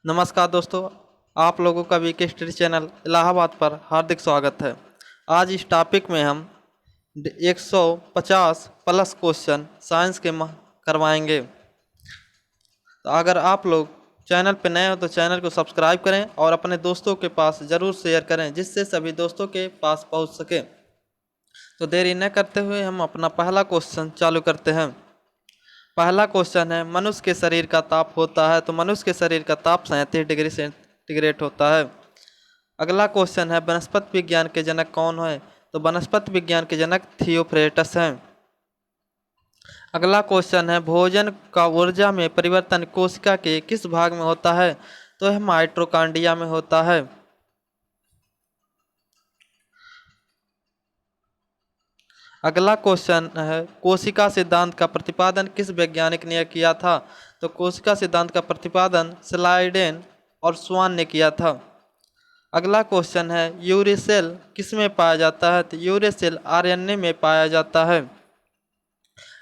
नमस्कार दोस्तों, आप लोगों का वीके स्टडी चैनल इलाहाबाद पर हार्दिक स्वागत है। आज इस टॉपिक में हम 150 प्लस क्वेश्चन साइंस के करवाएंगे। तो अगर आप लोग चैनल पर नए हो तो चैनल को सब्सक्राइब करें और अपने दोस्तों के पास ज़रूर शेयर करें जिससे सभी दोस्तों के पास पहुंच सके। तो देरी न करते हुए हम अपना पहला क्वेश्चन चालू करते हैं। पहला क्वेश्चन है, मनुष्य के शरीर का ताप होता है तो मनुष्य के शरीर का ताप 37 डिग्री सेंटीग्रेड होता है। अगला क्वेश्चन है, वनस्पति विज्ञान के जनक कौन है? तो वनस्पति विज्ञान के जनक थियोफ्रेटस हैं। अगला क्वेश्चन है, भोजन का ऊर्जा में परिवर्तन कोशिका के किस भाग में होता है? तो यह माइटोकॉन्ड्रिया में होता है। अगला क्वेश्चन है, कोशिका सिद्धांत का प्रतिपादन किस वैज्ञानिक ने किया था? तो कोशिका सिद्धांत का प्रतिपादन स्लाइडेन और स्वान ने किया था। अगला क्वेश्चन है, यूरेसिल किस में पाया जाता है? तो यूरेसिल आरएनए में पाया जाता है।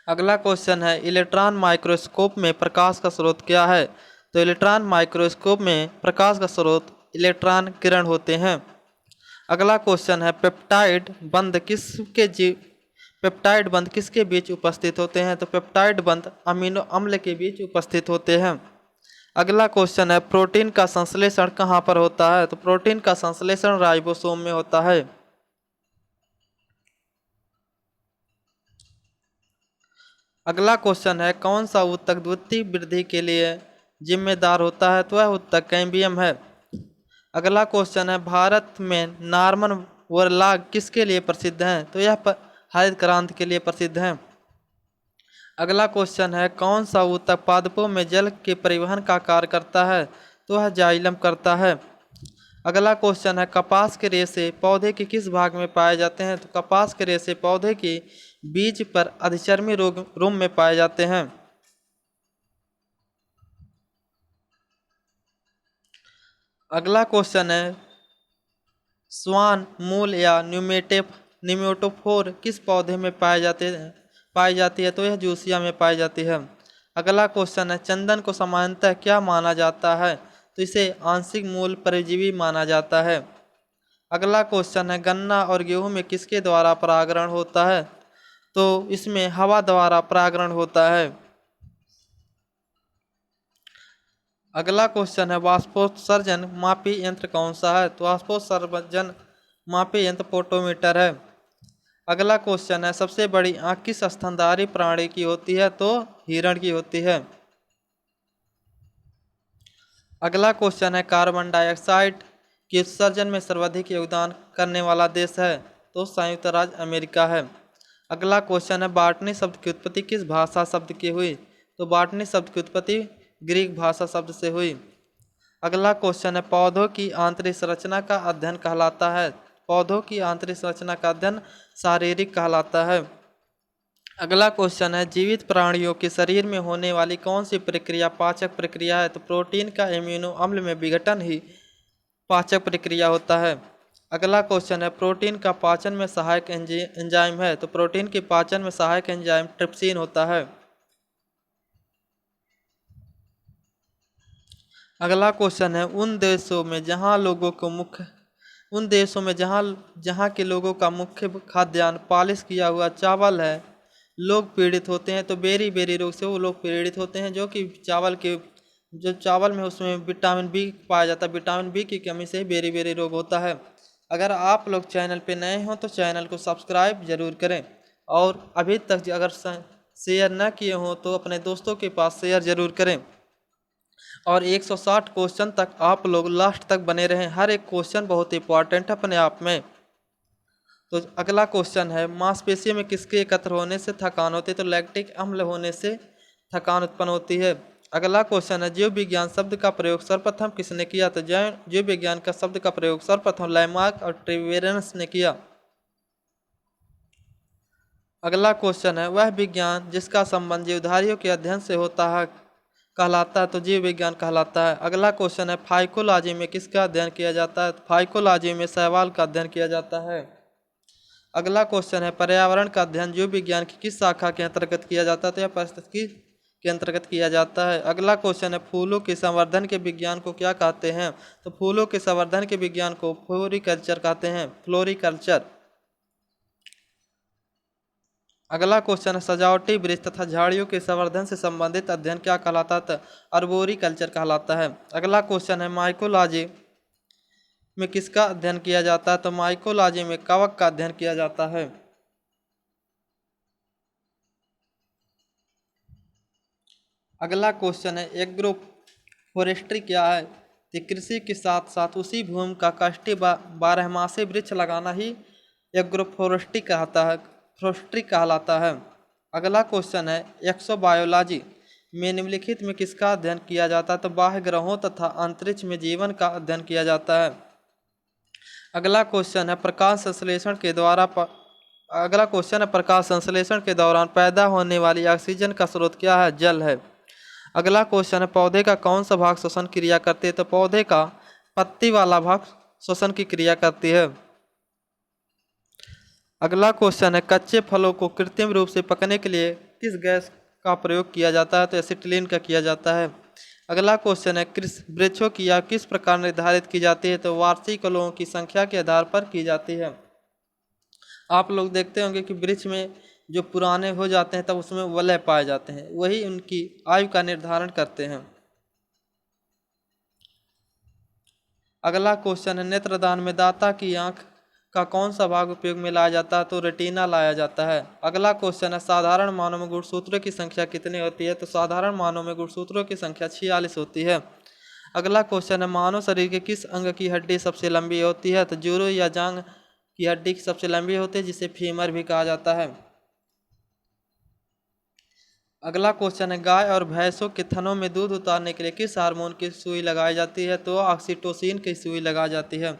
अगला क्वेश्चन है, इलेक्ट्रॉन माइक्रोस्कोप में प्रकाश का स्रोत क्या है? तो इलेक्ट्रॉन माइक्रोस्कोप में प्रकाश का स्रोत इलेक्ट्रॉन किरण होते हैं। अगला क्वेश्चन है, पेप्टाइड बंध किसके बीच उपस्थित होते हैं? तो पेप्टाइड बंध अमीनो अम्ल के बीच उपस्थित होते हैं। अगला क्वेश्चन है, प्रोटीन का संश्लेषण कहाँ पर होता है? तो प्रोटीन का संश्लेषण राइबोसोम में होता है। अगला क्वेश्चन है, कौन सा ऊतक द्वितीय वृद्धि के लिए जिम्मेदार होता है? तो वह ऊतक कैम्बियम है। अगला क्वेश्चन है, भारत में नॉर्मन वोरलॉग किसके लिए प्रसिद्ध हैं? तो यह हरित क्रांति के लिए प्रसिद्ध हैं। अगला क्वेश्चन है, कौन सा ऊतक पादपों में जल के परिवहन का कार्य करता है? तो वह जाइलम करता है। अगला क्वेश्चन है, कपास के रेशे पौधे के किस भाग में पाए जाते हैं? तो कपास के रेशे पौधे के बीज पर अधिचर्मी रोग में पाए जाते हैं। अगला क्वेश्चन है, स्वान मूल या न्यूमेटोफोर किस पौधे में पाई जाती है? तो यह जूसिया में पाई जाती है। अगला क्वेश्चन है, चंदन को सामान्यतः क्या माना जाता है? तो इसे आंशिक मूल परजीवी माना जाता है। अगला क्वेश्चन है, गन्ना और गेहूं में किसके द्वारा परागण होता है? तो इसमें हवा द्वारा परागण होता है। अगला क्वेश्चन है, वाष्पोत्सर्जन मापी यंत्र कौन सा है? तो वाष्पोत्सर्जन मापी यंत्र पोटोमीटर है। अगला क्वेश्चन है, सबसे बड़ी आंख किस स्तनधारी प्राणी की होती है? तो हिरण की होती है। अगला क्वेश्चन है, कार्बन डाइऑक्साइड के उत्सर्जन में सर्वाधिक योगदान करने वाला देश है? तो संयुक्त राज्य अमेरिका है। अगला क्वेश्चन है, बॉटनी शब्द की उत्पत्ति किस भाषा शब्द की हुई? तो बॉटनी शब्द की उत्पत्ति ग्रीक भाषा शब्द से हुई। अगला क्वेश्चन है, पौधों की आंतरिक संरचना का अध्ययन कहलाता है? पौधों की आंतरिक संरचना का अध्ययन शारीरिक कहलाता है। अगला क्वेश्चन है, जीवित प्राणियों के शरीर में होने वाली कौन सी प्रक्रिया पाचक प्रक्रिया है? तो प्रोटीन का एमिनो अम्ल में विघटन ही पाचक प्रक्रिया होता है। अगला क्वेश्चन है, प्रोटीन का पाचन में सहायक एंजाइम है? तो प्रोटीन के पाचन में सहायक एंजाइम ट्रिप्सिन होता है। अगला क्वेश्चन है, उन देशों में जहाँ के लोगों का मुख्य खाद्यान्न पॉलिश किया हुआ चावल है, लोग पीड़ित होते हैं। तो बेरी बेरी रोग से वो लोग पीड़ित होते हैं, जो कि चावल में उसमें विटामिन बी पाया जाता है। विटामिन बी की कमी से बेरी बेरी रोग होता है। अगर आप लोग चैनल पे नए हों तो चैनल को सब्सक्राइब जरूर करें और अभी तक अगर शेयर ना किए हों तो अपने दोस्तों के पास शेयर जरूर करें। और 160 क्वेश्चन तक आप लोग लास्ट तक बने रहें। हर एक क्वेश्चन बहुत इंपॉर्टेंट है अपने आप में। तो अगला क्वेश्चन है, मांसपेशियों में किसके एकत्र होने से थकान होती है? तो लैक्टिक अम्ल होने से थकान उत्पन्न होती है। अगला क्वेश्चन है, जीव विज्ञान शब्द का प्रयोग सर्वप्रथम किसने किया? तो जीव विज्ञान का शब्द का प्रयोग सर्वप्रथम लैमार्क और ट्रिवेरनस ने किया। अगला क्वेश्चन है, वह विज्ञान जिसका संबंध जीवधारियों के अध्ययन से होता है कहलाता है? तो जीव विज्ञान कहलाता है। अगला क्वेश्चन है, फाइकोलॉजी में किसका अध्ययन किया जाता है? फाइकोलॉजी में शैवाल का अध्ययन किया जाता है। अगला क्वेश्चन है, पर्यावरण का अध्ययन जीव विज्ञान की किस शाखा के अंतर्गत किया जाता है? तो यह पारिस्थितिकी के अंतर्गत किया जाता है। अगला क्वेश्चन है फूलों के संवर्धन के विज्ञान को क्या कहते हैं? तो फूलों के संवर्धन के विज्ञान को फ्लोरिकल्चर कहते हैं, फ्लोरिकल्चर। अगला क्वेश्चन है सजावटी वृक्ष तथा झाड़ियों के संवर्धन से संबंधित अध्ययन क्या कहलाता है? तो अर्बोरिकल्चर कहलाता है। अगला क्वेश्चन है माइकोलॉजी में किसका अध्ययन किया जाता है? तो माइकोलॉजी में कवक का अध्ययन किया जाता है। अगला क्वेश्चन है एग्रो फॉरेस्ट्री क्या है? तो कृषि के साथ साथ उसी भूमि का काष्ठी बारहमासी वृक्ष लगाना ही एग्रो फॉरेस्ट्री कहता है, फॉरेस्ट्री कहलाता है। अगला क्वेश्चन है एक्सोबायोलॉजी में निम्नलिखित में किसका अध्ययन किया जाता है? तो बाह्य ग्रहों तथा अंतरिक्ष में जीवन का अध्ययन किया जाता है। अगला क्वेश्चन है प्रकाश संश्लेषण के द्वारा अगला क्वेश्चन है प्रकाश संश्लेषण के दौरान पैदा होने वाली ऑक्सीजन का स्रोत क्या है? जल है। अगला क्वेश्चन है पौधे का कौन सा भाग श्वसन क्रिया करती है? तो पौधे का पत्ती वाला भाग श्वसन की क्रिया करती है। अगला क्वेश्चन है कच्चे फलों को कृत्रिम रूप से पकने के लिए किस गैस का प्रयोग किया जाता है? तो एसिटिलीन का किया जाता है। अगला क्वेश्चन है वृक्षों की आयु किस प्रकार निर्धारित की जाती है? तो वार्षिक कलयों की संख्या के आधार पर की जाती है। आप लोग देखते होंगे कि वृक्ष में जो पुराने हो जाते हैं तब उसमें वलय पाए जाते हैं, वही उनकी आयु का निर्धारण करते हैं। अगला क्वेश्चन है नेत्रदान में दाता की आंख का कौन सा भाग उपयोग में लाया जाता है? तो रेटिना लाया जाता है। अगला क्वेश्चन है साधारण मानव में गुणसूत्रों की संख्या कितनी होती है? तो साधारण मानव में गुणसूत्रों की संख्या 46 होती है। अगला क्वेश्चन है मानव शरीर के किस अंग की हड्डी सबसे लंबी होती है? तो जोड़ों या जांघ की हड्डी सबसे लंबी होती है, जिसे फीमर भी कहा जाता है। अगला क्वेश्चन है गाय और भैंसों के थनों में दूध उतारने के लिए किस हार्मोन की सुई लगाई जाती है? तो ऑक्सीटोसिन की सुई लगाई जाती है।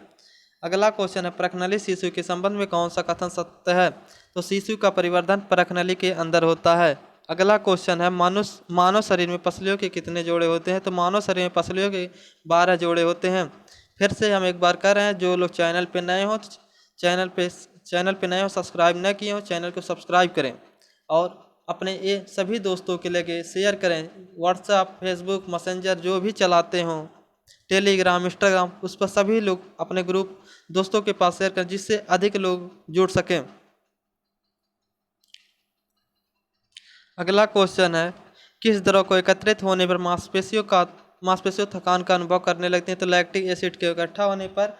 अगला क्वेश्चन है प्रखनली शिशु के संबंध में कौन सा कथन सत्य है? तो शिशु का परिवर्धन प्रखनली के अंदर होता है। अगला क्वेश्चन है मानव शरीर में पसलियों के कितने जोड़े होते हैं? तो मानव शरीर में पसलियों के 12 जोड़े होते हैं। फिर से हम एक बार कर रहे हैं, जो लोग चैनल पे नए हो सब्सक्राइब न किए हो चैनल को सब्सक्राइब करें और अपने ये सभी दोस्तों के लगे शेयर करें। व्हाट्सएप, फेसबुक, मैसेंजर जो भी चलाते हों, टेलीग्राम, इंस्टाग्राम, उस पर सभी लोग अपने ग्रुप दोस्तों के पास शेयर करें, जिससे अधिक लोग जुड़ सकें। अगला क्वेश्चन है किस द्रव को एकत्रित होने पर मांसपेशियों थकान का अनुभव करने लगती हैं? तो लैक्टिक एसिड के इकट्ठा होने पर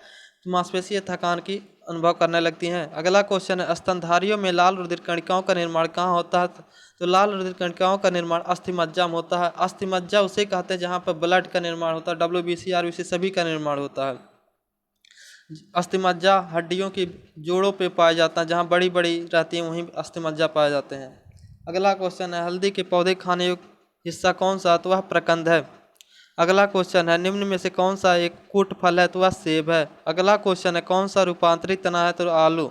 मांसपेशियां थकान की अनुभव करने लगती हैं। अगला क्वेश्चन है स्तनधारियों में लाल रुधिर कणिकाओं का निर्माण कहाँ होता है? तो लाल रुधिर कणिकाओं का निर्माण अस्थिमज्जा में होता है। अस्थिमज्जा उसे कहते हैं जहाँ पर ब्लड का निर्माण होता है, WBC, RBC सभी का निर्माण होता है। अस्थिमज्जा हड्डियों की जोड़ों पे पाया जाता है, जहाँ बड़ी बड़ी रहती हैं वहीं अस्थिमज्जा पाए जाते हैं। अगला क्वेश्चन है हल्दी के पौधे खाने योग्य हिस्सा कौन सा? तो वह प्रकंद है। अगला क्वेश्चन है निम्न में से कौन सा एक कूट फल है? तो वह सेब है। अगला क्वेश्चन है कौन सा रूपांतरित तना है? तो आलू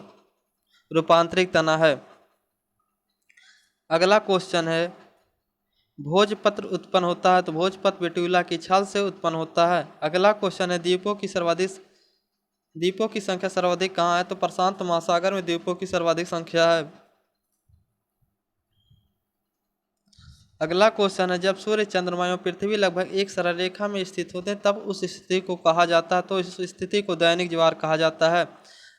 रूपांतरित तना है। अगला क्वेश्चन है भोजपत्र उत्पन्न होता है? तो भोजपत्र बेट्यूला की छाल से उत्पन्न होता है। अगला क्वेश्चन है द्वीपों की संख्या सर्वाधिक कहाँ है? तो प्रशांत महासागर में द्वीपों की सर्वाधिक संख्या है। अगला क्वेश्चन है जब सूर्य, चंद्रमा एवं पृथ्वी लगभग एक सरल रेखा में स्थित होते हैं तब उस स्थिति को कहा जाता है? तो इस स्थिति को दैनिक ज्वार कहा जाता है।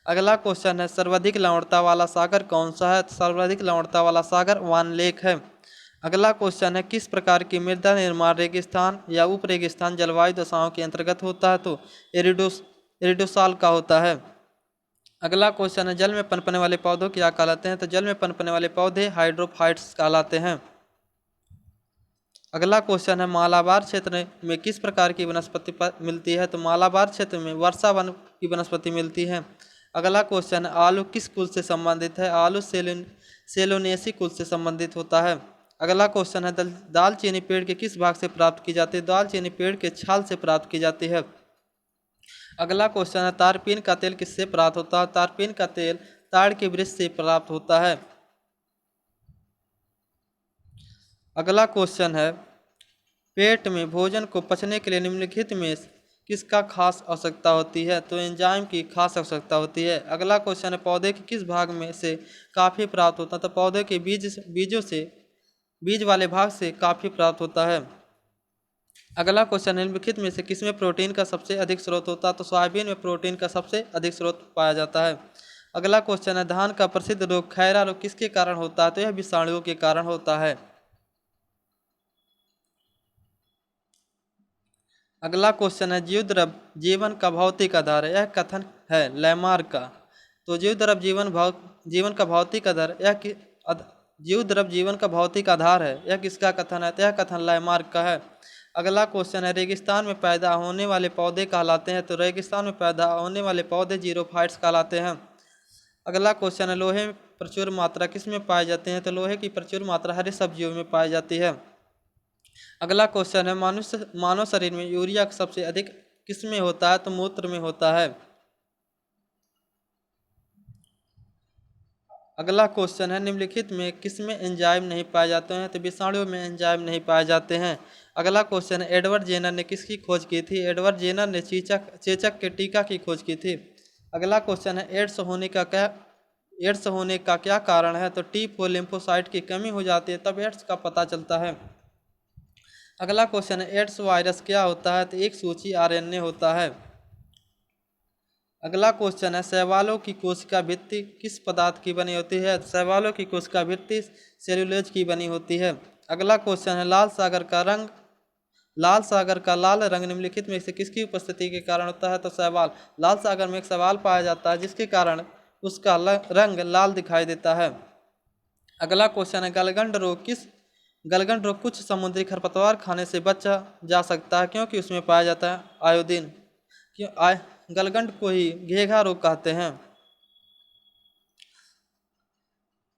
अगला क्वेश्चन है सर्वाधिक लवणता वाला सागर कौन सा है? तो सर्वाधिक लवणता वाला सागर वान लेक है। अगला क्वेश्चन है किस प्रकार की मृदा निर्माण रेगिस्तान या उप रेगिस्तान जलवायु दशाओं के अंतर्गत होता है? तो एरिडोसाल का होता है। अगला क्वेश्चन है जल में पनपने वाले पौधों क्या कहलाते हैं? तो जल में पनपने वाले पौधे हाइड्रोफाइट्स कहलाते हैं। अगला क्वेश्चन है मालाबार क्षेत्र में किस प्रकार की वनस्पति मिलती है? तो मालाबार क्षेत्र में वर्षा वन की वनस्पति मिलती है। अगला क्वेश्चन है आलू किस कुल से संबंधित है? आलू सेलोनेसी कुल से संबंधित होता है। अगला क्वेश्चन है दालचीनी पेड़ के किस भाग से प्राप्त की जाती है? दालचीनी पेड़ के छाल से प्राप्त की जाती है। अगला क्वेश्चन है तारपीन का तेल किससे प्राप्त होता है? तारपीन का तेल ताड़ के वृक्ष से प्राप्त होता है। अगला क्वेश्चन है पेट में भोजन को पचने के लिए निम्नलिखित में किसका खास आवश्यकता होती है? तो एंजाइम की खास आवश्यकता होती है। अगला क्वेश्चन है पौधे के किस भाग में से काफ़ी प्राप्त होता है? तो पौधे के बीजों से बीज वाले भाग से काफ़ी प्राप्त होता है। अगला क्वेश्चन, निम्नलिखित में से किसमें प्रोटीन का सबसे अधिक स्रोत होता है? तो सोयाबीन में प्रोटीन का सबसे अधिक स्रोत पाया जाता है। अगला क्वेश्चन है, धान का प्रसिद्ध रोग खैरा रोग किसके कारण होता है? तो यह विषाणुओं के कारण होता है। अगला क्वेश्चन है, जीवद्रव जीवन का भौतिक आधार है, यह कथन है लैमार्क का। तो जीवद्रव जीवन का भौतिक आधार जीवद्रव जीवन का भौतिक आधार है, यह किसका कथन है? तो यह कथन लैमार्क का है। अगला क्वेश्चन है, रेगिस्तान में पैदा होने वाले पौधे कहलाते हैं? तो रेगिस्तान में पैदा होने वाले पौधे जीरोफाइट्स कहलाते हैं। अगला क्वेश्चन है, लोहे में प्रचुर मात्रा किस में पाए जाते हैं? तो लोहे की प्रचुर मात्रा हरी सब्जियों में पाई जाती है। अगला क्वेश्चन है, मानव शरीर में यूरिया सबसे अधिक किस में होता है? तो मूत्र में होता है। अगला क्वेश्चन है, निम्नलिखित में किस में एंजाइम नहीं पाए जाते हैं? तो विषाणुओं में एंजाइम नहीं पाए जाते हैं। अगला क्वेश्चन है, एडवर्ड जेनर ने किसकी खोज की थी? एडवर्ड जेनर ने चेचक के टीका की खोज की थी। अगला क्वेश्चन है, एड्स होने का क्या कारण है? तो T4 लिम्फोसाइट की कमी हो जाती है, तब एड्स का पता चलता है। अगला क्वेश्चन है, एड्स वायरस क्या होता है? तो एक सूची RNA होता है। अगला क्वेश्चन है, शैवालों की कोशिका भित्ति किस पदार्थ की बनी होती है? शैवालों की कोशिका भित्ति सेल्यूलोज की बनी होती है। अगला क्वेश्चन है, लाल सागर का लाल रंग निम्नलिखित में से किसकी उपस्थिति के कारण होता है? तो शैवाल। लाल सागर में एक शैवाल पाया जाता है जिसके कारण उसका रंग लाल दिखाई देता है। अगला क्वेश्चन है, गलगंड रोग कुछ समुद्री खरपतवार खाने से बचा जा सकता है क्योंकि उसमें पाया जाता है आयोडीन। गलगंड को ही घेघा रोग कहते हैं।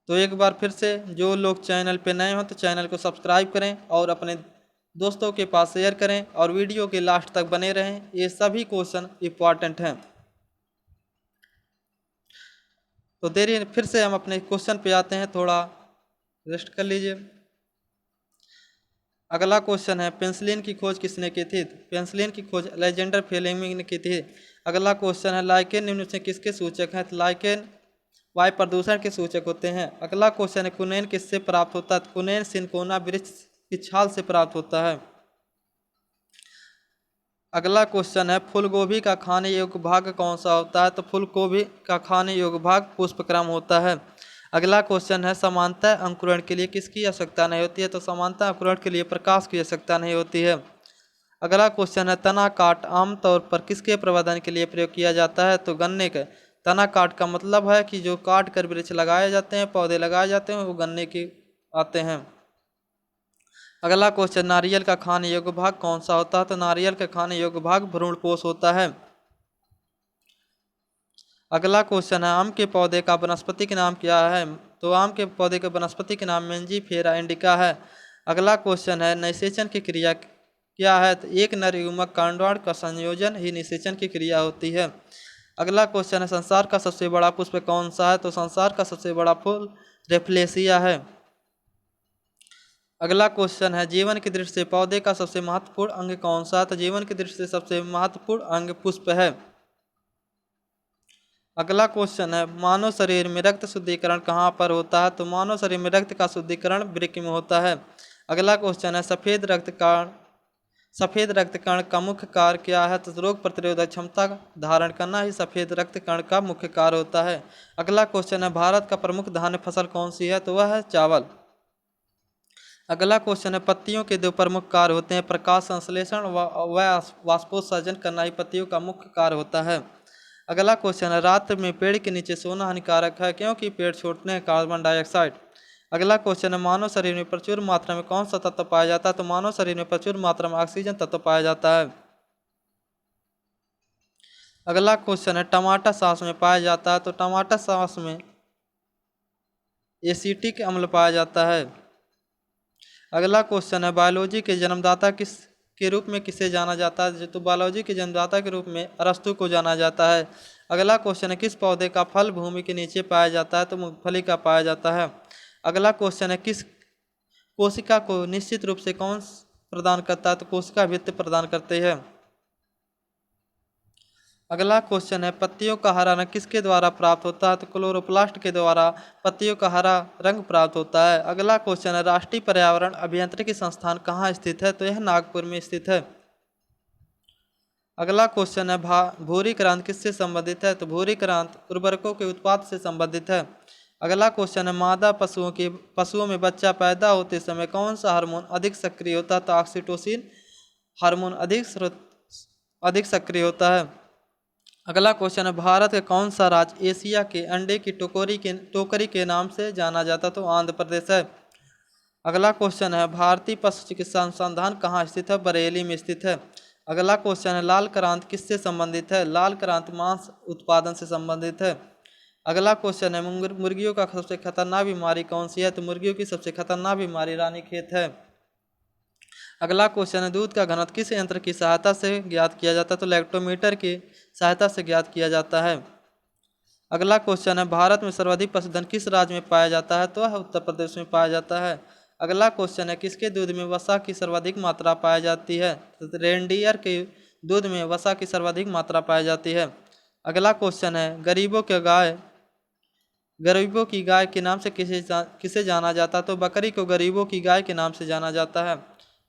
तो एक बार फिर से जो लोग चैनल पे नए हो तो चैनल को सब्सक्राइब करें और अपने दोस्तों के पास शेयर करें और वीडियो के लास्ट तक बने रहें, ये सभी क्वेश्चन इम्पॉर्टेंट हैं। तो देरी फिर से हम अपने क्वेश्चन पे आते हैं, थोड़ा रेस्ट कर लीजिए। अगला क्वेश्चन है, पेंसिलिन की खोज किसने की थी? पेंसिलिन की खोज अलेक्जेंडर फ्लेमिंग ने की थी। अगला क्वेश्चन है, लाइकेन निम्न से किसके सूचक हैं? तो लाइकेन वायु प्रदूषण के सूचक होते हैं। अगला क्वेश्चन है, कुनैन किससे प्राप्त होता है? तो कुनैन सिनकोना वृक्ष की छाल से प्राप्त होता है। अगला क्वेश्चन है, फूलगोभी का खाने योग्य भाग कौन सा होता है? तो फूलगोभी का खाने योग्य भाग पुष्पक्रम होता है। अगला क्वेश्चन है, समानता अंकुरण के लिए किसकी आवश्यकता नहीं होती है? तो समानता अंकुरण के लिए प्रकाश की आवश्यकता नहीं होती है। अगला क्वेश्चन है, तना काट आमतौर पर किसके प्रवर्धन के लिए प्रयोग किया जाता है? तो गन्ने के। तना काट का मतलब है कि जो काट कर वृक्ष लगाए जाते हैं, पौधे लगाए जाते हैं, वो गन्ने के आते हैं। अगला क्वेश्चन, नारियल का खाने योग्य भाग कौन सा होता है? तो नारियल का खाने योग्य भाग भ्रूणपोष होता है। अगला क्वेश्चन है, आम के पौधे का वनस्पतिक नाम क्या है? तो आम के पौधे का वनस्पतिक नाम मेंजीफेरा इंडिका है। अगला क्वेश्चन है, निषेचन की क्रिया क्या है? तो एक नर युग्मक कांडवाण का संयोजन ही निषेचन की क्रिया होती है। अगला क्वेश्चन है, संसार का सबसे बड़ा पुष्प कौन सा है? तो संसार का सबसे बड़ा फूल रेफ्लेसिया है। अगला क्वेश्चन है, जीवन की दृष्टि से पौधे का सबसे महत्वपूर्ण अंग कौन सा है? तो जीवन की दृष्टि से सबसे महत्वपूर्ण अंग पुष्प है। अगला क्वेश्चन है, मानव शरीर में रक्त शुद्धिकरण कहाँ पर होता है? तो मानव शरीर में रक्त का शुद्धिकरण वृक्क में होता है। अगला क्वेश्चन है, सफेद रक्त कण का मुख्य कार्य क्या है? तो रोग प्रतिरोधक क्षमता धारण करना ही सफेद रक्त कण का मुख्य कार्य होता है। अगला क्वेश्चन है, भारत का प्रमुख धान्य फसल कौन सी है? तो वह है चावल। अगला क्वेश्चन है, पत्तियों के दो प्रमुख कार्य होते हैं, प्रकाश संश्लेषण व वाष्पोत्सर्जन करना ही पत्तियों का मुख्य कार्य होता है। अगला क्वेश्चन है, रात में पेड़ के नीचे सोना हानिकारक है क्योंकि पेड़ छोड़ते हैं कार्बन डाइऑक्साइड। अगला क्वेश्चन है, मानव शरीर में प्रचुर मात्रा में कौन सा तत्व पाया जाता है? तो मानव शरीर में प्रचुर मात्रा में ऑक्सीजन तत्व पाया जाता है। अगला क्वेश्चन है, टमाटर सॉस में पाया जाता है? तो टमाटर सॉस में एसिटिक अम्ल पाया जाता है। अगला क्वेश्चन है, बायोलॉजी के जन्मदाता के रूप में किसे जाना जाता है? तो बायोलॉजी के जन्मदाता के रूप में अरस्तु को जाना जाता है। अगला क्वेश्चन है, किस पौधे का फल भूमि के नीचे पाया जाता है? तो मूंगफली का पाया जाता है। अगला क्वेश्चन है, किस कोशिका को निश्चित रूप से कौन प्रदान करता है? तो कोशिका भित्ति प्रदान करते हैं। अगला क्वेश्चन है पत्तियों का हरा रंग किसके द्वारा प्राप्त होता है? तो क्लोरोप्लास्ट के द्वारा पत्तियों का हरा रंग प्राप्त होता है। अगला क्वेश्चन है राष्ट्रीय पर्यावरण अभियांत्रिकी संस्थान कहाँ स्थित है? तो यह नागपुर में स्थित है। अगला क्वेश्चन है भूरी क्रांति किससे संबंधित है? तो भूरी क्रांति उर्वरकों के उत्पाद से संबंधित है। अगला क्वेश्चन है मादा पशुओं में बच्चा पैदा होते समय कौन सा हार्मोन अधिक सक्रिय होता है? तो ऑक्सीटोसिन हार्मोन अधिक सक्रिय होता है। अगला क्वेश्चन है भारत का कौन सा राज्य एशिया के अंडे की टोकरी के नाम से जाना जाता? तो आंध्र प्रदेश है। अगला क्वेश्चन है भारतीय पशु चिकित्सा अनुसंधान कहाँ स्थित है? बरेली में स्थित है। अगला क्वेश्चन है लाल क्रांति किससे संबंधित है? लाल क्रांति मांस उत्पादन से संबंधित है। अगला क्वेश्चन है मुर्गियों का सबसे खतरनाक बीमारी कौन सी है? तो मुर्गियों की सबसे खतरनाक बीमारी रानीखेत है। अगला क्वेश्चन है दूध का घनत्व किस यंत्र की सहायता से ज्ञात किया जाता है? तो लैक्टोमीटर की सहायता से ज्ञात किया जाता है। अगला क्वेश्चन है भारत में सर्वाधिक पशुधन किस राज्य में पाया जाता है? तो वह उत्तर प्रदेश में पाया जाता है। अगला क्वेश्चन है किसके दूध में वसा की सर्वाधिक मात्रा पाई जाती है? तो रेनडियर के दूध में वसा की सर्वाधिक मात्रा पाई जाती है। अगला क्वेश्चन है गरीबों की गाय के नाम से किसे जाना जाता है? तो बकरी को गरीबों की गाय के नाम से जाना जाता है।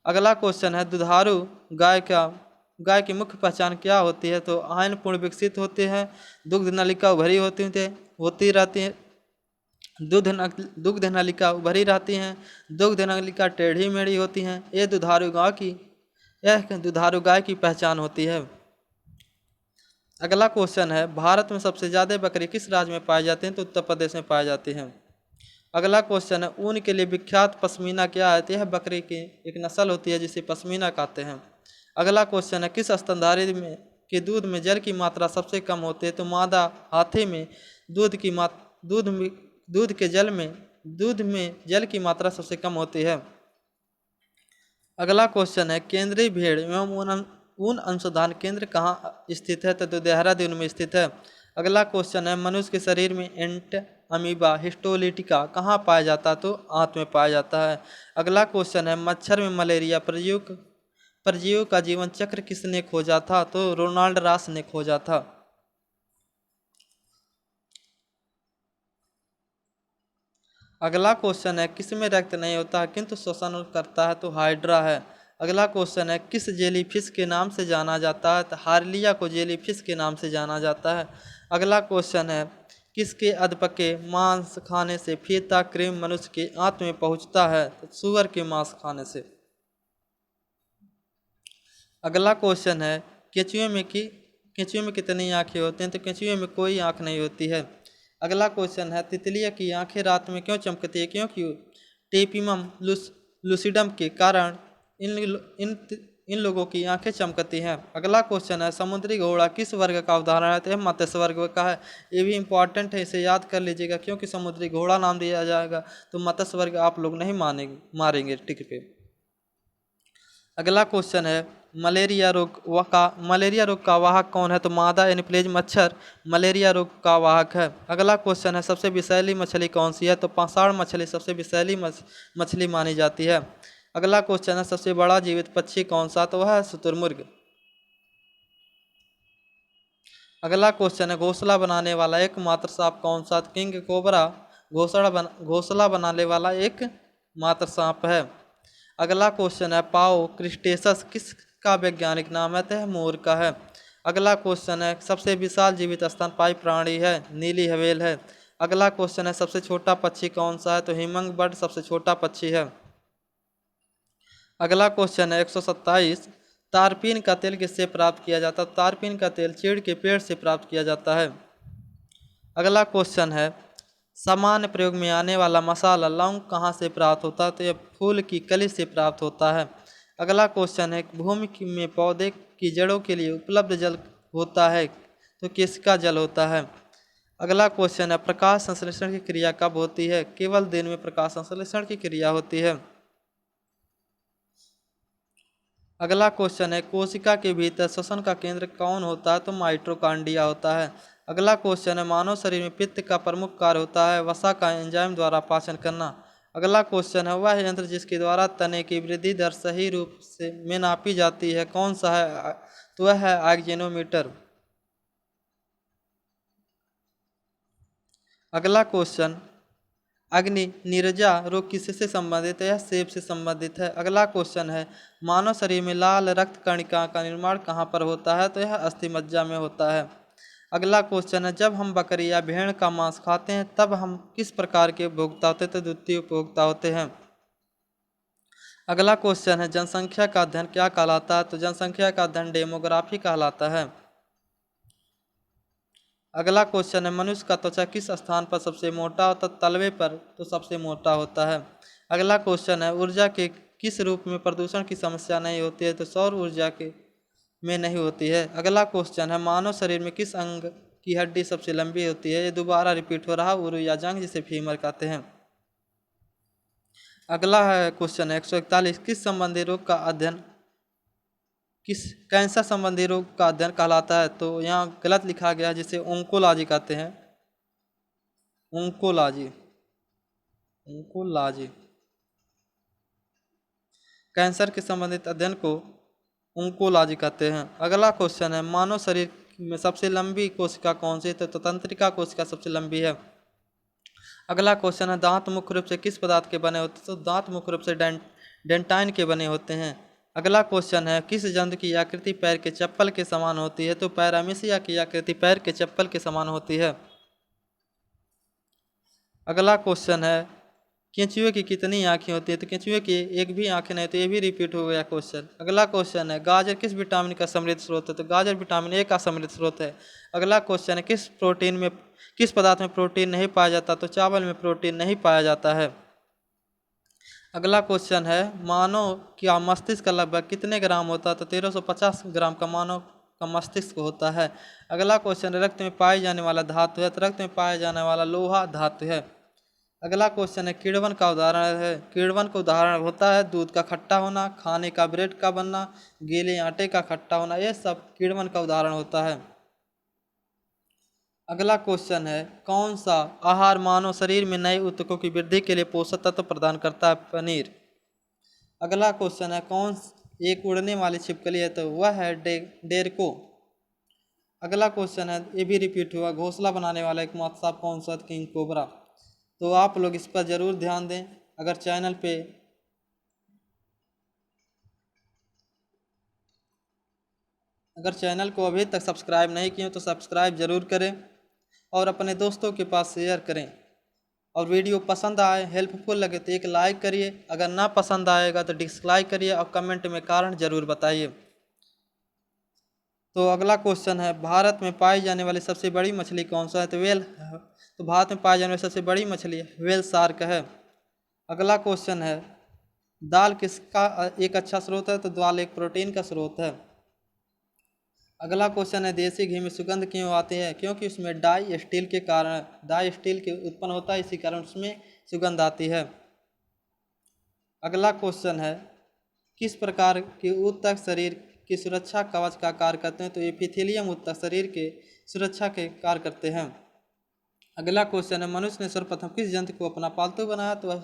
अगला क्वेश्चन है दुधारू गाय की मुख्य पहचान क्या होती है? तो आयन पूर्ण विकसित होते हैं, दुग्ध नलिका उभरी होती रहती है, दुग्ध नलिका उभरी रहती हैं, दुग्ध नलिका टेढ़ी मेढ़ी होती हैं। यह दुधारू गाय की पहचान होती है। अगला क्वेश्चन है भारत में सबसे ज़्यादा बकरी किस राज्य में पाई जाती हैं? तो उत्तर प्रदेश में पाई जाती हैं। अगला क्वेश्चन है ऊन के लिए विख्यात पश्मीना क्या है? तो यह बकरी की एक नस्ल होती है जिसे पश्मीना कहते हैं। अगला क्वेश्चन है किस स्तनधारी के दूध में जल की मात्रा सबसे कम होती है? तो मादा हाथी में दूध में जल की मात्रा सबसे कम होती है। अगला क्वेश्चन है केंद्रीय भेड़ एवं ऊन अनुसंधान केंद्र कहाँ स्थित है? तो देहरादून में स्थित है। अगला क्वेश्चन है मनुष्य के शरीर में एंट अमीबा हिस्टोलिटिका कहाँ पाया जाता है? तो आंत में पाया जाता है। अगला क्वेश्चन है मच्छर में मलेरिया परजीवियों का जीवन चक्र किसने खोजा था? तो रोनाल्ड रॉस ने खोजा था। अगला क्वेश्चन है किस में रक्त नहीं होता है किंतु श्वसन करता है? तो हाइड्रा है। अगला क्वेश्चन है किस जेलीफिश के नाम से जाना जाता है? तो हार्लिया को जेलीफिश के नाम से जाना जाता है। अगला क्वेश्चन है किसके अधपके मांस खाने से फीता क्रीम मनुष्य के आंत में पहुंचता है? तो सुअर के मांस खाने से। अगला क्वेश्चन है केंचुए में कितनी आंखें होती हैं? तो केंचुए में कोई आंख नहीं होती है। अगला क्वेश्चन है तितलियों की आंखें रात में क्यों चमकती है? क्योंकि टेपिमम लूसिडम के कारण इन इन इन लोगों की आंखें चमकती हैं। अगला क्वेश्चन है समुद्री घोड़ा किस वर्ग का उदाहरण है? तो यह मत्स्य वर्ग का है। ये भी इंपॉर्टेंट है, इसे याद कर लीजिएगा क्योंकि समुद्री घोड़ा नाम दिया जाएगा तो मत्स्य वर्ग आप लोग नहीं मारेंगे टिक पे। अगला क्वेश्चन है मलेरिया रोग का वाहक कौन है? तो मादा एनोफ्िलीज मच्छर मलेरिया रोग का वाहक है। अगला क्वेश्चन है सबसे विषैली मछली कौन सी है? तो पाषाण मछली सबसे विषैली मछली मानी जाती है। अगला क्वेश्चन है सबसे बड़ा जीवित पक्षी कौन सा? तो वह है शुतुरमुर्ग। अगला क्वेश्चन है घोंसला बनाने वाला एकमात्र सांप कौन सा? किंग कोबरा घोंसला बनाने वाला एक मात्र सांप है। अगला क्वेश्चन है पाओ क्रिस्टेसस किसका वैज्ञानिक नाम है? तो यह मोर का है। अगला क्वेश्चन है सबसे विशाल जीवित स्तनपायी प्राणी है नीली हवेल है। अगला क्वेश्चन है सबसे छोटा पक्षी कौन सा है? तो हिमंग बर्ड सबसे छोटा पक्षी है। अगला क्वेश्चन है 127 तारपीन का तेल किससे प्राप्त किया जाता है? तारपीन का तेल चीड़ के पेड़ से प्राप्त किया जाता है। अगला क्वेश्चन है सामान्य प्रयोग में आने वाला मसाला लौंग कहाँ से प्राप्त होता है? तो यह फूल की कली से प्राप्त होता है। अगला क्वेश्चन है भूमि में पौधे की जड़ों के लिए उपलब्ध जल होता है तो किसका जल होता है? अगला क्वेश्चन है प्रकाश संश्लेषण की क्रिया कब होती है? केवल दिन में प्रकाश संश्लेषण की क्रिया होती है। अगला क्वेश्चन है कोशिका के भीतर श्वसन का केंद्र कौन होता है? तो माइटोकॉन्ड्रिया होता है। अगला क्वेश्चन है मानव शरीर में पित्त का प्रमुख कार्य होता है वसा का एंजाइम द्वारा पाचन करना। अगला क्वेश्चन है वह यंत्र जिसके द्वारा तने की वृद्धि दर सही रूप से में नापी जाती है कौन सा है? तो वह है ऑक्सीजनोमीटर। अगला क्वेश्चन, अग्नि नीरजा रोग किससे संबंधित है? यह सेब से संबंधित है। अगला क्वेश्चन है, मानव शरीर में लाल रक्त कणिका का निर्माण कहाँ पर होता है? तो यह अस्थि मज्जा में होता है। अगला क्वेश्चन है, जब हम बकरी या भेड़ का मांस खाते हैं तब हम किस प्रकार के उपभोक्ता होते हैं? तो द्वितीय उपभोक्ता होते हैं। अगला क्वेश्चन है, जनसंख्या का अध्ययन क्या कहलाता है? तो जनसंख्या का अध्ययन डेमोग्राफी कहलाता है। अगला क्वेश्चन है, मनुष्य का त्वचा किस स्थान पर सबसे मोटा होता है? तलवे पर तो सबसे मोटा होता है। अगला क्वेश्चन है, ऊर्जा के किस रूप में प्रदूषण की समस्या नहीं होती है? तो सौर ऊर्जा के में नहीं होती है। अगला क्वेश्चन है, मानव शरीर में किस अंग की हड्डी सबसे लंबी होती है? ये दोबारा रिपीट हो रहा है, उरु या जंग जिसे फीमर कहते हैं। अगला है क्वेश्चन है 141, किस संबंधी रोग का अध्ययन किस कैंसर संबंधी रोग का अध्ययन कहलाता है? तो यहाँ गलत लिखा गया है, जिसे ओंकोलॉजी कहते हैं। ओंकोलॉजी, ओंकोलॉजी कैंसर के संबंधित अध्ययन को ओंकोलॉजी कहते हैं। अगला क्वेश्चन है, मानव शरीर में सबसे लंबी कोशिका कौन सी है? तो तंत्रिका कोशिका सबसे लंबी है। अगला क्वेश्चन है, दांत मुख्य रूप से किस पदार्थ के बने होते हैं? तो दांत मुख्य रूप से डेंटाइन के बने होते हैं। अगला क्वेश्चन है, किस जंतु की आकृति पैर के चप्पल के समान होती है? तो पैरामीशिया की आकृति पैर के चप्पल के समान होती है। अगला क्वेश्चन है, केंचुए की कितनी आंखें होती है? तो केंचुए की एक भी आंखें नहीं, तो ये भी रिपीट हो गया क्वेश्चन। अगला क्वेश्चन है, गाजर किस विटामिन का समृद्ध स्रोत है? तो गाजर विटामिन ए का समृद्ध स्रोत है। अगला क्वेश्चन है, किस पदार्थ में प्रोटीन नहीं पाया जाता? तो चावल में प्रोटीन नहीं पाया जाता है। अगला क्वेश्चन है, मानव का मस्तिष्क का लगभग कितने ग्राम होता है? तो 1350 ग्राम का मानव का मस्तिष्क होता है। अगला क्वेश्चन है, रक्त में पाई जाने वाला धातु है? तो रक्त में पाया जाने वाला लोहा धातु है। अगला क्वेश्चन है, किण्वन का उदाहरण है? किण्वन का उदाहरण होता है दूध का खट्टा होना, खाने का ब्रेड का बनना, गीले आटे का खट्टा होना, यह सब किण्वन का उदाहरण होता है। अगला क्वेश्चन है, कौन सा आहार मानव शरीर में नए ऊतकों की वृद्धि के लिए पोषक तत्व प्रदान करता है? पनीर। अगला क्वेश्चन है, एक उड़ने वाली छिपकली है? तो वह है डेरको। अगला क्वेश्चन है, ये भी रिपीट हुआ, घोंसला बनाने वाला एकमात्र सांप कौन सा? King cobra. तो आप लोग इस पर ज़रूर ध्यान दें। अगर चैनल को अभी तक सब्सक्राइब नहीं किए तो सब्सक्राइब ज़रूर करें और अपने दोस्तों के पास शेयर करें। और वीडियो पसंद आए, हेल्पफुल लगे तो एक लाइक करिए, अगर ना पसंद आएगा तो डिसलाइक करिए और कमेंट में कारण ज़रूर बताइए। तो अगला क्वेश्चन है, भारत में पाई जाने वाली सबसे बड़ी मछली कौन सा है? तो भारत में पाई जाने वाली सबसे बड़ी मछली व्हेल शार्क है। अगला क्वेश्चन है, दाल किसका एक अच्छा स्रोत है? तो दाल एक प्रोटीन का स्रोत है। अगला क्वेश्चन है, देसी घी में सुगंध क्यों आती है? क्योंकि उसमें डाई स्टील के उत्पन्न होता है, इसी कारण उसमें सुगंध आती है। अगला क्वेश्चन है, किस प्रकार के ऊतक शरीर की सुरक्षा कवच का कार्य करते हैं? तो एपिथेलियम ऊतक शरीर के सुरक्षा के कार्य करते हैं। अगला क्वेश्चन है, मनुष्य ने सर्वप्रथम किस जंतु को अपना पालतू बनाया? तो वह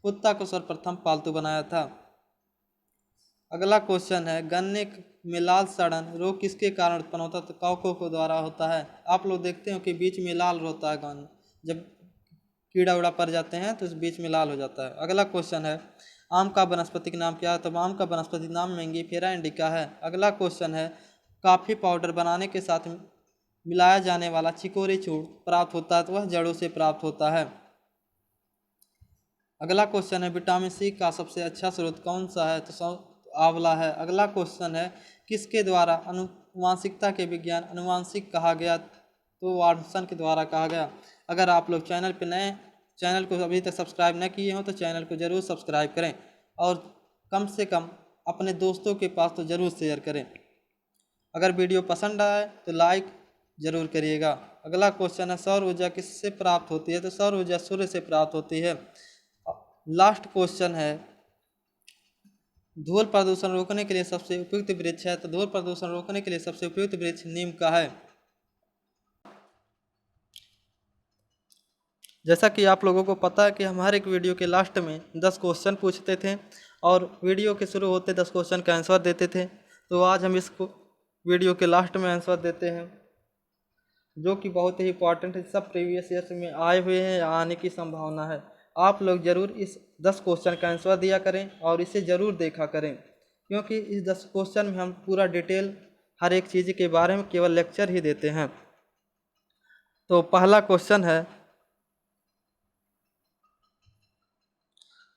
कुत्ता को सर्वप्रथम पालतू बनाया था। अगला क्वेश्चन है, गन्ने में लाल सड़न रोग किसके कारण उत्पन्न होता है? तो कवकों के द्वारा होता है। आप लोग देखते हो कि बीच में लाल होता है गन, जब कीड़ा उड़ा पड़ जाते हैं तो इस बीच में लाल हो जाता है। अगला क्वेश्चन है, आम का वनस्पतिक नाम क्या है? तो आम का वनस्पतिक नाम मैंगीफेरा इंडिका है। अगला क्वेश्चन है, कॉफ़ी पाउडर बनाने के साथ मिलाया जाने वाला चिकोरी चूर्ण प्राप्त होता है? तो वह जड़ों से प्राप्त होता है। अगला क्वेश्चन है, विटामिन सी का सबसे अच्छा स्रोत कौन सा है? तो आंवला है। अगला क्वेश्चन है, किसके द्वारा अनुवांशिकता के विज्ञान अनुवांशिक कहा गया? तो वाटसन के द्वारा कहा गया। अगर आप लोग चैनल को अभी तक सब्सक्राइब न किए हो तो चैनल को ज़रूर सब्सक्राइब करें और कम से कम अपने दोस्तों के पास तो ज़रूर शेयर करें। अगर वीडियो पसंद आए तो लाइक ज़रूर करिएगा। अगला क्वेश्चन है, सौर ऊर्जा किससे प्राप्त होती है? तो सौर ऊर्जा सूर्य से प्राप्त होती है। लास्ट क्वेश्चन है, धूल प्रदूषण रोकने के लिए सबसे उपयुक्त वृक्ष है? तो धूल प्रदूषण रोकने के लिए सबसे उपयुक्त वृक्ष नीम का है। जैसा कि आप लोगों को पता है कि हम हर एक वीडियो के लास्ट में 10 क्वेश्चन पूछते थे और वीडियो के शुरू होते 10 क्वेश्चन का आंसर देते थे। तो आज हम इसको वीडियो के लास्ट में आंसर देते हैं। जो कि बहुत ही इंपॉर्टेंट है, सब प्रीवियस ईयर्स में आए हुए हैं या आने की संभावना है। आप लोग ज़रूर इस 10 क्वेश्चन का आंसर दिया करें और इसे ज़रूर देखा करें, क्योंकि इस 10 क्वेश्चन में हम पूरा डिटेल हर एक चीज़ के बारे में केवल लेक्चर ही देते हैं। तो पहला क्वेश्चन है,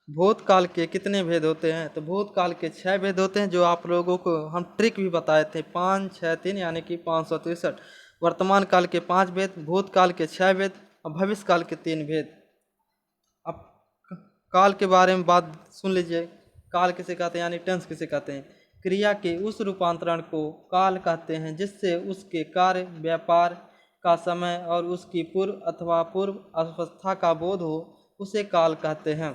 भूतकाल के कितने भेद होते हैं? तो भूतकाल के 6 भेद होते हैं, जो आप लोगों को हम ट्रिक भी बताए थे, 5 6 3 यानी कि 563। वर्तमान काल के 5 भेद, भूतकाल के 6 भेद और भविष्य काल के 3 भेद। अब काल के बारे में बात सुन लीजिए। काल किसे कहते हैं, यानी टेंस किसे कहते हैं? क्रिया के उस रूपांतरण को काल कहते हैं जिससे उसके कार्य, व्यापार का समय और उसकी पूर्व अथवा पूर्व अवस्था का बोध हो, उसे काल कहते हैं।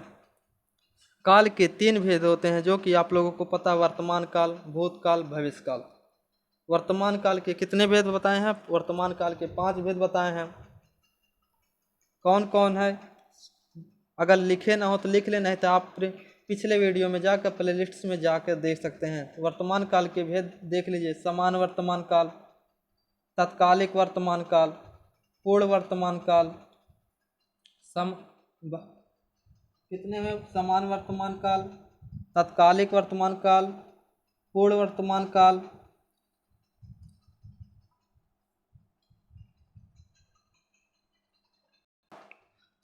काल के 3 भेद होते हैं, जो कि आप लोगों को पता, वर्तमान काल, भूतकाल, भविष्य काल। वर्तमान काल के कितने भेद बताए हैं? वर्तमान काल के 5 भेद बताए हैं। कौन कौन है? अगर लिखे ना हो तो लिख ले, नहीं तो आप पिछले वीडियो में जाकर प्लेलिस्ट्स में जाकर देख सकते हैं। वर्तमान काल के भेद देख लीजिए। समान वर्तमान काल, तत्कालिक वर्तमान काल, पूर्ण वर्तमान काल, कितने में? समान वर्तमान काल, तत्कालिक वर्तमान काल, पूर्ण वर्तमान काल,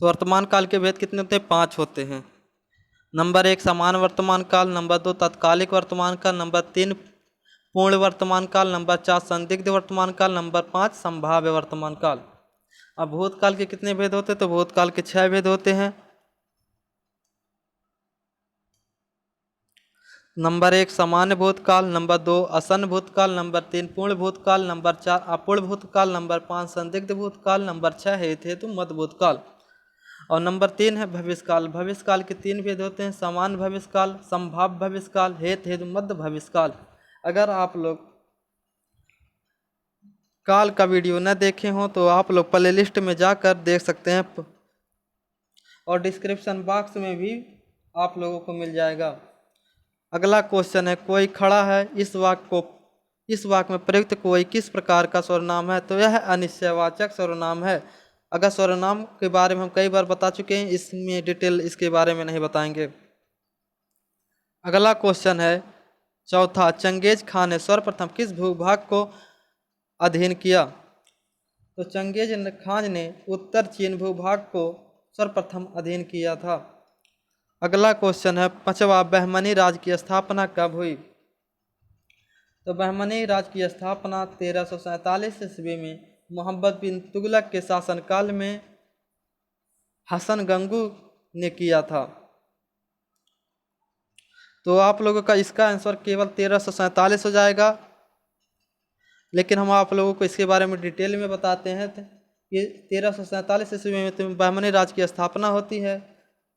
तो वर्तमान काल के भेद कितने होते हैं? 5 होते हैं। नंबर 1 समान वर्तमान काल, नंबर 2 तत्कालिक वर्तमान काल, नंबर 3 पूर्ण वर्तमान काल, नंबर 4 संदिग्ध वर्तमान काल, नंबर 5 संभाव्य वर्तमान काल। अब भूतकाल के कितने भेद होते हैं? तो भूतकाल के 6 भेद होते हैं। नंबर 1 सामान्य भूतकाल, नंबर 2 असन्न भूतकाल, नंबर 3 पूर्ण भूतकाल, नंबर 4 अपूर्ण भूतकाल, नंबर 5 संदिग्ध भूतकाल, नंबर 6 हेतु मध्य भूतकाल और नंबर 3 है भविष्यकाल। भविष्यकाल के 3 भेद होते हैं, सामान्य भविष्यकाल, संभाव्य भविष्यकाल, हेतु मध्य भविष्यकाल। अगर आप लोग काल का वीडियो न देखे हों तो आप लोग प्ले लिस्ट में जाकर देख सकते हैं और डिस्क्रिप्शन बॉक्स में भी आप लोगों को मिल जाएगा। अगला क्वेश्चन है, कोई खड़ा है, इस वाक्य में प्रयुक्त कोई किस प्रकार का सर्वनाम है? तो यह अनिश्चयवाचक सर्वनाम है। अगर सर्वनाम के बारे में हम कई बार बता चुके हैं, इसमें डिटेल इसके बारे में नहीं बताएंगे। अगला क्वेश्चन है चौथा, चंगेज खान ने सर्वप्रथम किस भूभाग को अधीन किया? तो चंगेज खान ने उत्तर चीन भूभाग को सर्वप्रथम अधीन किया था। अगला क्वेश्चन है पांचवा, बहमनी राज की स्थापना कब हुई? तो बहमनी राज की स्थापना 1347 ईस्वी में मोहम्मद बिन तुगलक के शासनकाल में हसन गंगू ने किया था। तो आप लोगों का इसका आंसर केवल 1347 हो जाएगा, लेकिन हम आप लोगों को इसके बारे में डिटेल में बताते हैं। ये 1347 ईस्वी में बहमनी राज की स्थापना होती है।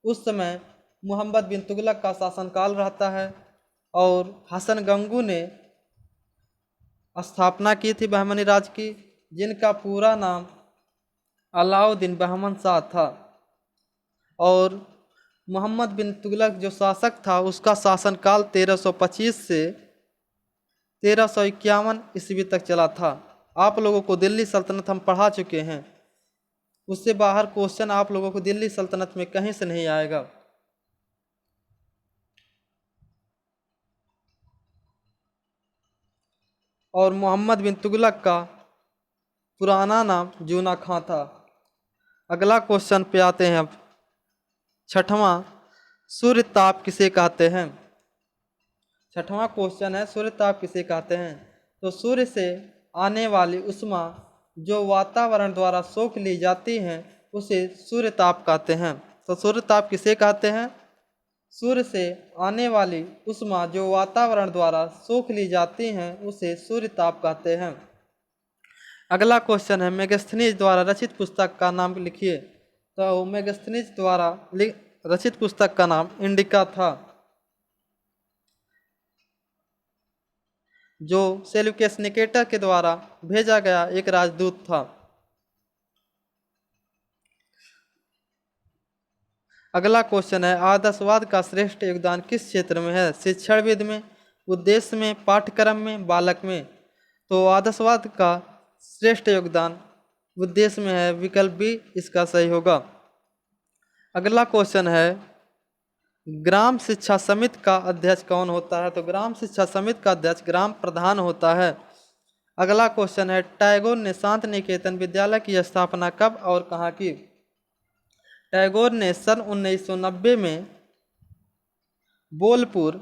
उस समय मोहम्मद बिन तुगलक का शासनकाल रहता है और हसन गंगू ने स्थापना की थी बहमनी राज की, जिनका पूरा नाम अलाउद्दीन बहमन शाह था। और मोहम्मद बिन तुगलक जो शासक था, उसका शासनकाल 1325 से 1351 ईस्वी तक चला था। आप लोगों को दिल्ली सल्तनत हम पढ़ा चुके हैं, उससे बाहर क्वेश्चन आप लोगों को दिल्ली सल्तनत में कहीं से नहीं आएगा। और मोहम्मद बिन तुगलक का पुराना नाम जूना खां था। अगला क्वेश्चन पे आते हैं अब। छठवां, सूर्य ताप किसे कहते हैं? छठवां क्वेश्चन है, सूर्य ताप किसे कहते हैं? तो सूर्य से आने वाली उष्मा जो वातावरण द्वारा सोख ली जाती है, उसे सूर्य ताप कहते हैं। तो सूर्य ताप किसे कहते हैं? सूर्य से आने वाली उष्मा जो वातावरण द्वारा सोख ली जाती हैं, उसे सूर्य ताप कहते हैं। अगला क्वेश्चन है, मेगास्थनीज द्वारा रचित पुस्तक का नाम लिखिए। तो मेगास्थनीज द्वारा रचित पुस्तक का नाम इंडिका था, जो सेल्यूकस निकेटर के द्वारा भेजा गया एक राजदूत था। अगला क्वेश्चन है, आदर्शवाद का श्रेष्ठ योगदान किस क्षेत्र में है? शिक्षणविद में, उद्देश्य में, पाठ्यक्रम में, बालक में? तो आदर्शवाद का श्रेष्ठ योगदान उद्देश्य में है, विकल्प बी इसका सही होगा। अगला क्वेश्चन है, ग्राम शिक्षा समिति का अध्यक्ष कौन होता है? तो ग्राम शिक्षा समिति का अध्यक्ष ग्राम प्रधान होता है। अगला क्वेश्चन है, टैगोर ने शांति निकेतन विद्यालय की स्थापना कब और कहाँ की? टैगोर ने सन 1990 में बोलपुर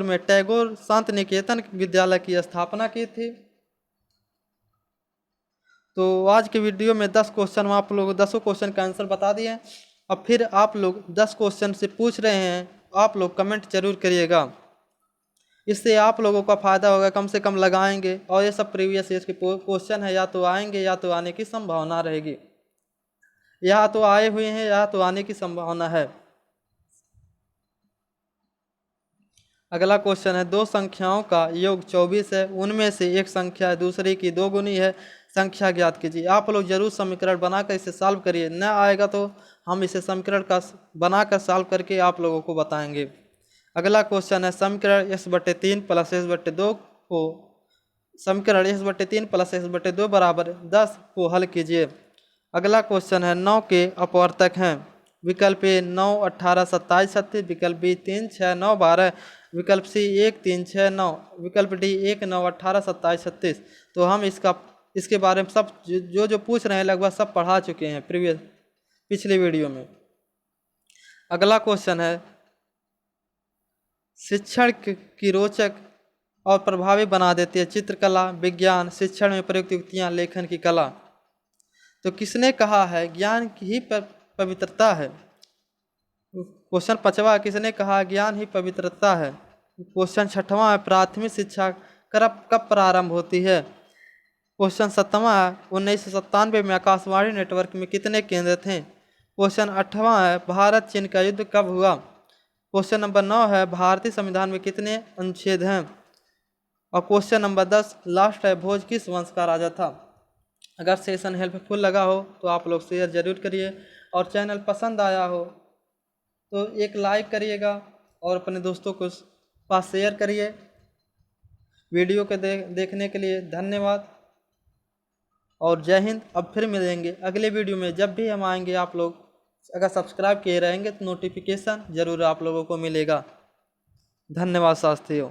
में टैगोर शांति निकेतन विद्यालय की स्थापना की थी। तो आज के वीडियो में 10 क्वेश्चन आप लोग 10 क्वेश्चन का आंसर बता दिए। अब फिर आप लोग 10 क्वेश्चन से पूछ रहे हैं, आप लोग कमेंट जरूर करिएगा, इससे आप लोगों का फ़ायदा होगा, कम से कम लगाएंगे। और ये सब प्रीवियस ईयर के क्वेश्चन है, या तो आएंगे या तो आने की संभावना रहेगी, या तो आए हुए हैं या तो आने की संभावना है। अगला क्वेश्चन है, दो संख्याओं का योग 24 है, उनमें से एक संख्या दूसरे की दोगुनी है, संख्या ज्ञात कीजिए। आप लोग जरूर समीकरण बनाकर इसे सॉल्व करिए, न आएगा तो हम इसे समीकरण का बनाकर सॉल्व करके आप लोगों को बताएंगे। अगला क्वेश्चन है, समीकरण x/3 + x/2 को समीकरण x/3 + x/2 बराबर 10 को हल कीजिए। अगला क्वेश्चन है, 9 के अपवर्तक हैं। विकल्प ए 9, 18, 27, 36, विकल्प बी 3, 6, 9, 12, विकल्प सी 1, 3, 6, 9, विकल्प डी 1, 9, 18, 27, 36। तो हम इसके बारे में सब जो पूछ रहे हैं लगभग सब पढ़ा चुके हैं पिछले वीडियो में। अगला क्वेश्चन है, शिक्षण की रोचक और प्रभावी बना देती है चित्रकला, विज्ञान, शिक्षण में प्रयुक्त युक्तियाँ, लेखन की कला। तो किसने कहा है ज्ञान ही पवित्रता है? क्वेश्चन 5वां, किसने कहा ज्ञान ही पवित्रता है? क्वेश्चन 6वां है, प्राथमिक शिक्षा कब प्रारंभ होती है? क्वेश्चन 7वां है, 1997 में आकाशवाणी नेटवर्क में कितने केंद्र थे? क्वेश्चन 8वां है, भारत चीन का युद्ध कब हुआ? क्वेश्चन नंबर 9 है, भारतीय संविधान में कितने अनुच्छेद हैं? और क्वेश्चन नंबर 10 लास्ट है, भोज किस वंश का राजा था? अगर सेशन हेल्पफुल लगा हो तो आप लोग शेयर जरूर करिए, और चैनल पसंद आया हो तो एक लाइक करिएगा और अपने दोस्तों को पास शेयर करिए। वीडियो के देखने के लिए धन्यवाद और जय हिंद। अब फिर मिलेंगे अगले वीडियो में। जब भी हम आएंगे आप लोग अगर सब्सक्राइब किए रहेंगे तो नोटिफिकेशन ज़रूर आप लोगों को मिलेगा। धन्यवाद साथियों।